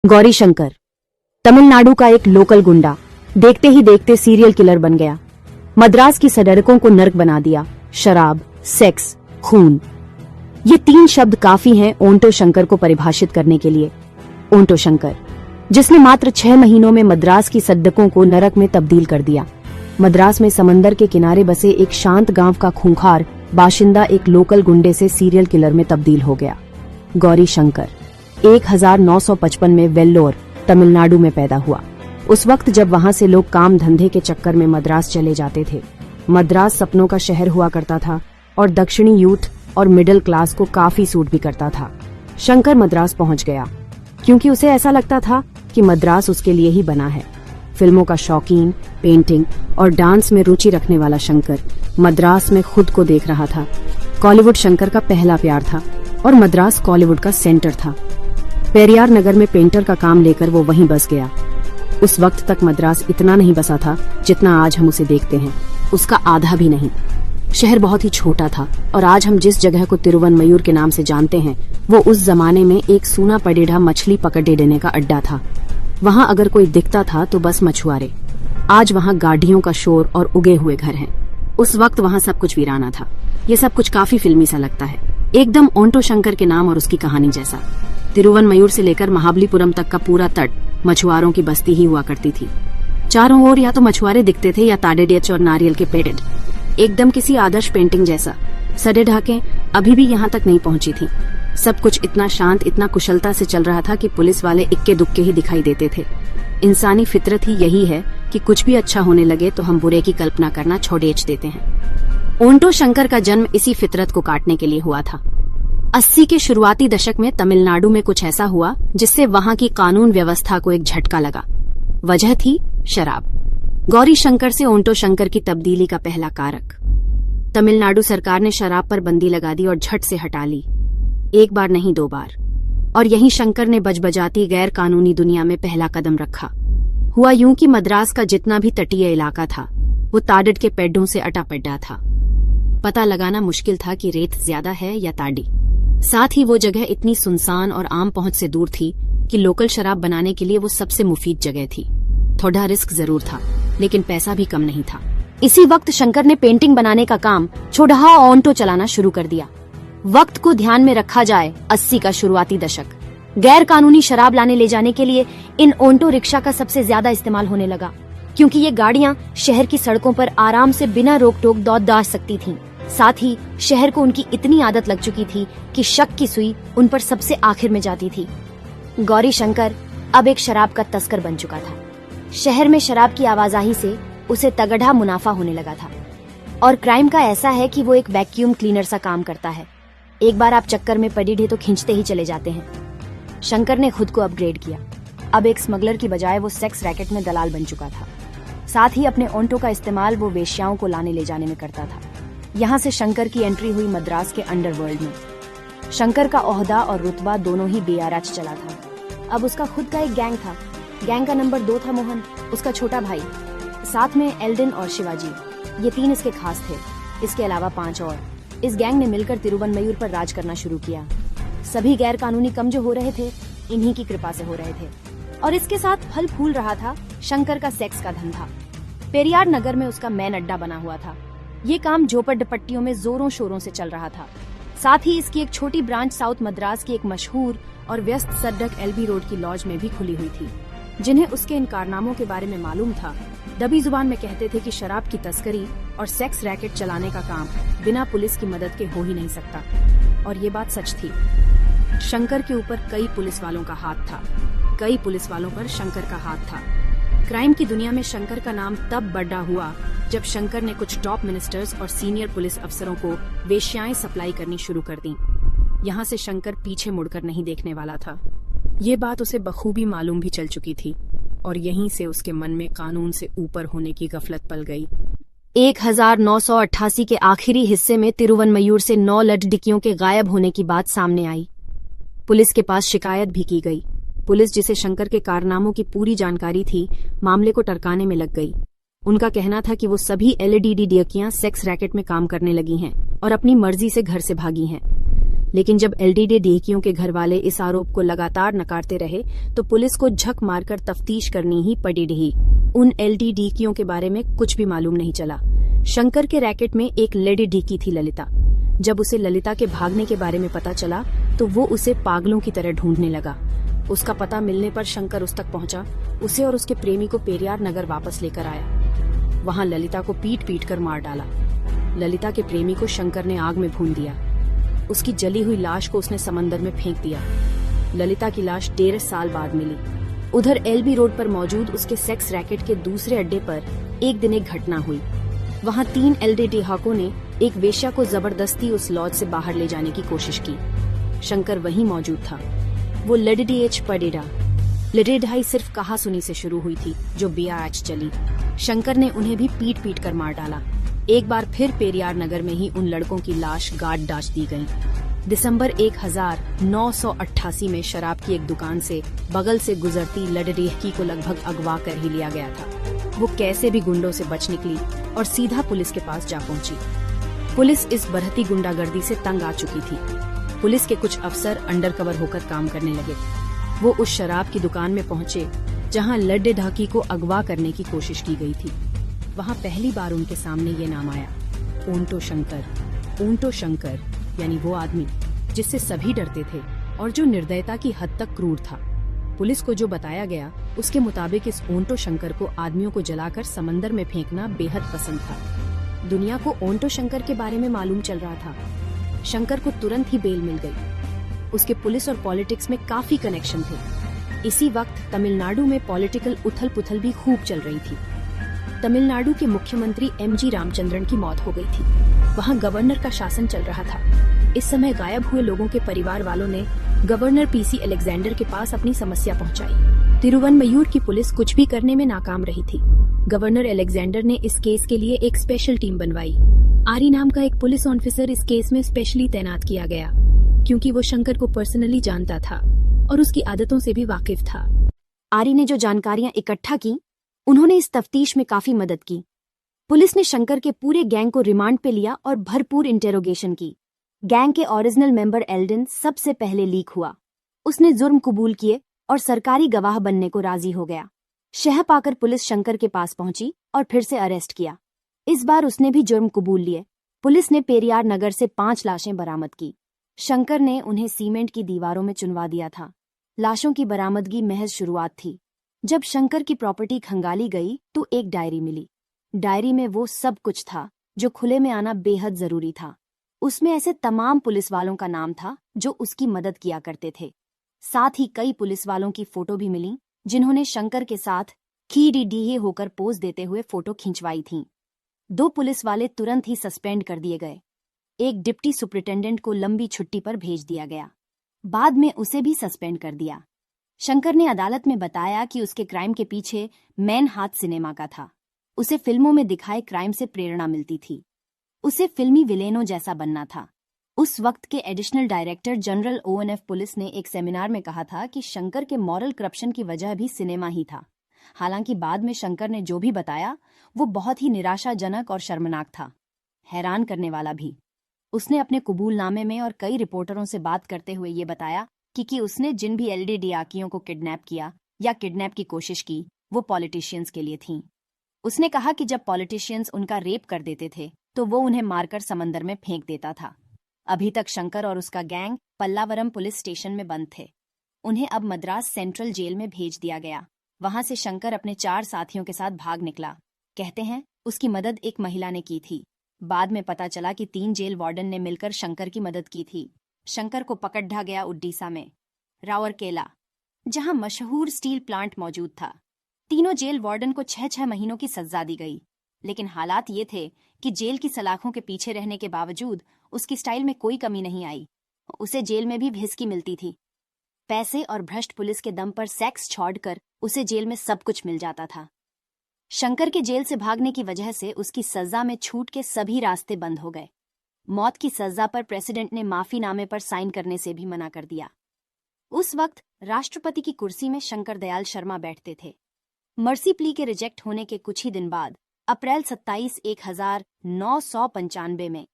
गौरी शंकर तमिलनाडु का एक लोकल गुंडा देखते ही देखते सीरियल किलर बन गया। मद्रास की सड़कों को नर्क बना दिया। शराब, सेक्स, खून, ये 3 शब्द काफी हैं ओंटो शंकर को परिभाषित करने के लिए। ओंटो शंकर, जिसने मात्र 6 महीनों में मद्रास की सड़कों को नरक में तब्दील कर दिया। मद्रास में समंदर के किनारे बसे एक शांत गांव का खूंखार बाशिंदा एक लोकल गुंडे से सीरियल किलर में तब्दील हो गया। गौरी शंकर 1955 में वेल्लोर, तमिलनाडु में पैदा हुआ। उस वक्त जब वहां से लोग काम धंधे के चक्कर में मद्रास चले जाते थे। मद्रास सपनों का शहर हुआ करता था और दक्षिणी यूथ और मिडिल क्लास को काफी सूट भी करता था। शंकर मद्रास पहुंच गया क्योंकि उसे ऐसा लगता था कि मद्रास उसके लिए ही बना है। फिल्मों का शौकीन, पेंटिंग और डांस में रुचि रखने वाला शंकर मद्रास में खुद को देख रहा था। कॉलीवुड शंकर का पहला प्यार था और मद्रास कॉलीवुड का सेंटर था। पेरियार नगर में पेंटर का काम लेकर वो वहीं बस गया। उस वक्त तक मद्रास इतना नहीं बसा था जितना आज हम उसे देखते हैं, उसका आधा भी नहीं। शहर बहुत ही छोटा था और आज हम जिस जगह को तिरुवनमयूर के नाम से जानते हैं वो उस जमाने में एक सूना पडेढ़ा मछली पकड़े देने का अड्डा था। वहाँ अगर कोई दिखता था तो बस मछुआरे। आज वहाँ गाड़ियों का शोर और उगे हुए घर हैं। उस वक्त वहाँ सब कुछ वीराना था। ये सब कुछ काफी फिल्मी सा लगता है, एकदम ओंटो शंकर के नाम और उसकी कहानी जैसा। तिरुवनमयूर से लेकर महाबलीपुरम तक का पूरा तट मछुआरों की बस्ती ही हुआ करती थी। चारों ओर या तो मछुआरे दिखते थे या ताडेडेच और नारियल के पेड़, एकदम किसी आदर्श पेंटिंग जैसा। सड़े ढाके अभी भी यहाँ तक नहीं पहुँची थी। सब कुछ इतना शांत, इतना कुशलता से चल रहा था कि पुलिस वाले इक्के दुक्के ही दिखाई देते थे। इंसानी फितरत ही यही है कि कुछ भी अच्छा होने लगे तो हम बुरे की कल्पना करना छोड़ेच देते हैं। ओंटो शंकर का जन्म इसी फितरत को काटने के लिए हुआ था। 80 के शुरुआती दशक में तमिलनाडु में कुछ ऐसा हुआ जिससे वहाँ की कानून व्यवस्था को एक झटका लगा। वजह थी शराब। गौरी शंकर से ओंटो शंकर की तब्दीली का पहला कारक। तमिलनाडु सरकार ने शराब पर बंदी लगा दी और झट से हटा ली। एक बार नहीं 2 बार। और यहीं शंकर ने बजबजाती गैर कानूनी दुनिया में पहला कदम रखा। हुआ यूं कि मद्रास का जितना भी तटीय इलाका था वो ताड़ित के पेड़ों से अटा पड़ा था। पता लगाना मुश्किल था कि रेत ज्यादा है या ताड़ी। साथ ही वो जगह इतनी सुनसान और आम पहुंच से दूर थी कि लोकल शराब बनाने के लिए वो सबसे मुफीद जगह थी। थोड़ा रिस्क जरूर था लेकिन पैसा भी कम नहीं था। इसी वक्त शंकर ने पेंटिंग बनाने का काम छोड़हा ओंटो चलाना शुरू कर दिया। वक्त को ध्यान में रखा जाए 80 का शुरुआती दशक। गैर कानूनी शराब लाने ले जाने के लिए इन ओंटो रिक्शा का सबसे ज्यादा इस्तेमाल होने लगा क्योंकि ये गाड़ियां शहर की सड़कों पर आराम से बिना रोक टोक दौड़ सकती थीं। साथ ही शहर को उनकी इतनी आदत लग चुकी थी कि शक की सुई उन पर सबसे आखिर में जाती थी। गौरी शंकर अब एक शराब का तस्कर बन चुका था। शहर में शराब की आवाजाही से उसे तगड़ा मुनाफा होने लगा था। और क्राइम का ऐसा है कि वो एक वैक्यूम क्लीनर सा काम करता है। एक बार आप चक्कर में पड़ी तो खींचते ही चले जाते हैं। शंकर ने खुद को अपग्रेड किया। अब एक स्मगलर की बजाय वो सेक्स रैकेट में दलाल बन चुका था। साथ ही अपने ओंटो का इस्तेमाल वो वेश्याओं को लाने ले जाने में करता था। यहाँ से शंकर की एंट्री हुई मद्रास के अंडरवर्ल्ड में। शंकर का ओहदा और रुतबा दोनों ही बेआराच चला था। अब उसका खुद का एक गैंग था। गैंग का नंबर 2 था मोहन, उसका छोटा भाई। साथ में एल्डिन और शिवाजी, ये 3 इसके खास थे। इसके अलावा 5 और। इस गैंग ने मिलकर तिरुवनमयूर पर राज करना शुरू किया। सभी गैर कानूनी कम जो हो रहे थे इन्हीं की कृपा से हो रहे थे। और इसके साथ फल फूल रहा था शंकर का सेक्स का धंधा। पेरियार नगर में उसका मैन अड्डा बना हुआ था। ये काम झोपड़पट्टियों में जोरों शोरों से चल रहा था। साथ ही इसकी एक छोटी ब्रांच साउथ मद्रास की एक मशहूर और व्यस्त सड़क एलबी रोड की लॉज में भी खुली हुई थी। जिन्हें उसके इन कारनामों के बारे में मालूम था दबी जुबान में कहते थे कि शराब की तस्करी और सेक्स रैकेट चलाने का काम बिना पुलिस की मदद के हो ही नहीं सकता। और ये बात सच थी। शंकर के ऊपर कई पुलिस वालों का हाथ था, कई पुलिस वालों पर शंकर का हाथ था। क्राइम की दुनिया में शंकर का नाम तब बड़ा हुआ जब शंकर ने कुछ टॉप मिनिस्टर्स और सीनियर पुलिस अफसरों को वेश्याएं सप्लाई करनी शुरू कर दी। यहाँ से शंकर पीछे मुड़कर नहीं देखने वाला था। ये बात उसे बखूबी मालूम भी चल चुकी थी और यहीं से उसके मन में कानून से ऊपर होने की गफलत पल गई। 1988 के आखिरी हिस्से में तिरुवनमयूर से 9 लड़कियों के गायब होने की बात सामने आई। पुलिस के पास शिकायत भी की गई। पुलिस, जिसे शंकर के कारनामों की पूरी जानकारी थी, मामले को टरकाने में लग गई। उनका कहना था कि वो सभी एलईडी लड़कियां सेक्स रैकेट में काम करने लगी हैं और अपनी मर्जी से घर से भागी हैं। लेकिन जब एलडीडी ढेकियों के घर वाले इस आरोप को लगातार नकारते रहे तो पुलिस को झक मारकर तफ्तीश करनी ही पड़ी रही। उन एलडी ढेकियों के बारे में कुछ भी मालूम नहीं चला। शंकर के रैकेट में एक लेडी ढेकी थी, ललिता। जब उसे ललिता के भागने के बारे में पता चला तो वो उसे पागलों की तरह ढूंढने लगा। उसका पता मिलने पर शंकर उस तक पहुंचा, उसे और उसके प्रेमी को पेरियार नगर वापस लेकर आया। वहां ललिता को पीट पीट कर मार डाला। ललिता के प्रेमी को शंकर ने आग में भून दिया। उसकी जली हुई लाश को उसने समंदर में फेंक दिया। ललिता की लाश 13 साल बाद मिली। उधर एलबी रोड पर मौजूद उसके सेक्स रैकेट के दूसरे अड्डे पर एक दिन एक घटना हुई। वहां 3 एलडी डेहाकों ने एक वेश्या को जबरदस्ती उस लॉज से बाहर ले जाने की कोशिश की। शंकर वहीं मौजूद था। वो लडिडीएच पडेरा लडिडाई सिर्फ कहा सुनी से शुरू हुई थी, जो बीआरएच चली। शंकर ने उन्हें भी पीट पीट कर मार डाला। एक बार फिर पेरियार नगर में ही उन लड़कों की लाश गाड़ डाच दी गई। दिसंबर 1988 में शराब की एक दुकान से बगल से गुजरती लडरेहकी को लगभग अगवा कर ही लिया गया था। वो कैसे भी गुंडों से बच निकली और सीधा पुलिस के पास जा पहुंची। पुलिस इस बढ़ती गुंडागर्दी से तंग आ चुकी थी। पुलिस के कुछ अफसर अंडरकवर होकर काम करने लगे। वो उस शराब की दुकान में पहुंचे जहां लड्डे ढाकी को अगवा करने की कोशिश की गई थी। वहां पहली बार उनके सामने ये नाम आया, ओंटो शंकर। ओंटो शंकर यानी वो आदमी जिससे सभी डरते थे और जो निर्दयता की हद तक क्रूर था। पुलिस को जो बताया गया उसके मुताबिक इस ओंटो शंकर को आदमियों को जलाकर समंदर में फेंकना बेहद पसंद था। दुनिया को ओंटो शंकर के बारे में मालूम चल रहा था। शंकर को तुरंत ही बेल मिल गई। उसके पुलिस और पॉलिटिक्स में काफी कनेक्शन थे। इसी वक्त तमिलनाडु में पॉलिटिकल उथल पुथल भी खूब चल रही थी। तमिलनाडु के मुख्यमंत्री एमजी रामचंद्रन की मौत हो गई थी। वहां गवर्नर का शासन चल रहा था। इस समय गायब हुए लोगों के परिवार वालों ने गवर्नर पीसी अलेक्जेंडर के पास अपनी समस्या पहुंचाई। तिरुवनमयूर की पुलिस कुछ भी करने में नाकाम रही थी। गवर्नर अलेक्जेंडर ने इस केस के लिए एक स्पेशल टीम बनवाई। आरी नाम का एक पुलिस ऑफिसर इस केस में स्पेशली तैनात किया गया, क्योंकि वो शंकर को पर्सनली जानता था और उसकी आदतों से भी वाकिफ था। आरी ने जो जानकारियां इकट्ठा की, उन्होंने इस तफ्तीश में काफी मदद की। पुलिस ने शंकर के पूरे गैंग को रिमांड पे लिया और भरपूर इंटेरोगेशन की। गैंग के ओरिजिनल मेंबर एल्डन सबसे पहले लीक हुआ। उसने जुर्म कबूल किए और सरकारी गवाह बनने को राजी हो गया। शह पाकर पुलिस शंकर के पास पहुंची और फिर से अरेस्ट किया। इस बार उसने भी जुर्म कबूल लिए। पुलिस ने पेरियार नगर से 5 लाशें बरामद की। शंकर ने उन्हें सीमेंट की दीवारों में चुनवा दिया था। लाशों की बरामदगी महज शुरुआत थी। जब शंकर की प्रॉपर्टी खंगाली गई तो एक डायरी मिली। डायरी में वो सब कुछ था जो खुले में आना बेहद जरूरी था। उसमें ऐसे तमाम पुलिस वालों का नाम था जो उसकी मदद किया करते थे। साथ ही कई पुलिस वालों की फोटो भी मिली जिन्होंने शंकर के साथ खीडीडीए होकर पोज देते हुए फोटो खिंचवाई थीं। 2 पुलिस वाले तुरंत ही सस्पेंड कर दिए गए। एक डिप्टी सुपरिटेंडेंट को लंबी छुट्टी पर भेज दिया गया। बाद में उसे भी सस्पेंड कर दिया। शंकर ने अदालत में बताया कि उसके क्राइम के पीछे मैन हाथ सिनेमा का था। उसे फिल्मों में दिखाए क्राइम से प्रेरणा मिलती थी। उसे फिल्मी विलेनों जैसा बनना था। उस वक्त के एडिशनल डायरेक्टर जनरल ओएनएफ पुलिस ने एक सेमिनार में कहा था कि शंकर के मॉरल करप्शन की वजह भी सिनेमा ही था। हालांकि बाद में शंकर ने जो भी बताया वो बहुत ही निराशाजनक और शर्मनाक था, हैरान करने वाला भी। उसने अपने कबूलनामे में और कई रिपोर्टरों से बात करते हुए ये बताया कि उसने जिन भी एलडीडीआकियों को किडनैप किया या किडनैप की कोशिश की वो पॉलिटिशियंस के लिए थीं। उसने कहा कि जब पॉलिटिशियंस उनका रेप कर देते थे तो वो उन्हें मारकर समंदर में फेंक देता था। अभी तक शंकर और उसका गैंग पल्लावरम पुलिस स्टेशन में बंद थे। उन्हें अब मद्रास सेंट्रल जेल में भेज दिया गया। वहां से शंकर अपने 4 साथियों के साथ भाग निकला। कहते हैं उसकी मदद एक महिला ने की थी। बाद में पता चला कि 3 जेल वार्डन ने मिलकर शंकर की मदद की थी। शंकर को पकड़ा गया उड़ीसा में राउरकेला, जहां मशहूर स्टील प्लांट मौजूद था। तीनों जेल वार्डन को 6-6 महीनों की सजा दी गई। लेकिन हालात ये थे कि जेल की सलाखों के पीछे रहने के बावजूद उसकी स्टाइल में कोई कमी नहीं आई। उसे जेल में भी भिसकी मिलती थी। पैसे और भ्रष्ट पुलिस के दम पर सेक्स छोड़कर उसे जेल में सब कुछ मिल जाता था। शंकर के जेल से भागने की वजह से उसकी सजा में छूट के सभी रास्ते बंद हो गए। मौत की सजा पर प्रेसिडेंट ने माफीनामे पर साइन करने से भी मना कर दिया। उस वक्त राष्ट्रपति की कुर्सी में शंकर दयाल शर्मा बैठते थे। मर्सी प्ली के रिजेक्ट होने के कुछ ही दिन बाद अप्रैल 27, 1995 में